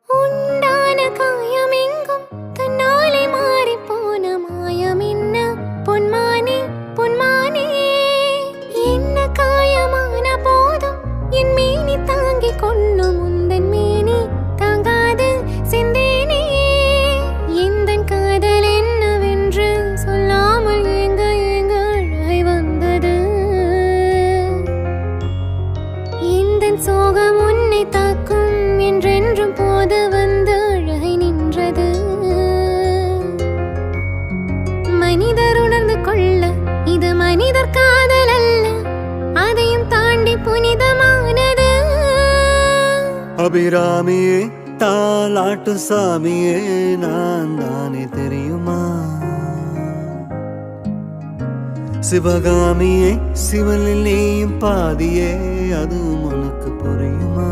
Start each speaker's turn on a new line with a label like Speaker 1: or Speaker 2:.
Speaker 1: உண்டான காயமெங்கும் தன்னாலே மாறிப் போன மாயம் என்ன பொன்மானே பொன்மானே. என்ன காயமான போதும் என் மேனி தாங்கிக் கொள்ளும் உந்தன் மேனி தாங்காது செந்தேனே. எந்தன் காதல் என்னவென்று சொல்லாமல் ஏங்க ஏங்க அழை வந்தது. எந்தன் சோகம் உன்னை தாக்கும் என்றென்றும் போது வந்து அழகை நின்றது. மனிதர் உணர்ந்து கொள்ள இது மனிதர் காதல் அல்ல, அதையும் தாண்டி புனிதமானது.
Speaker 2: அபிராமியே தாலாட்டு சாமியே நான் தானே தெரியுமா? சிவகாமியே சிவனில் நீயும் பாதியே அதுவும் உனக்கு புரியுமா?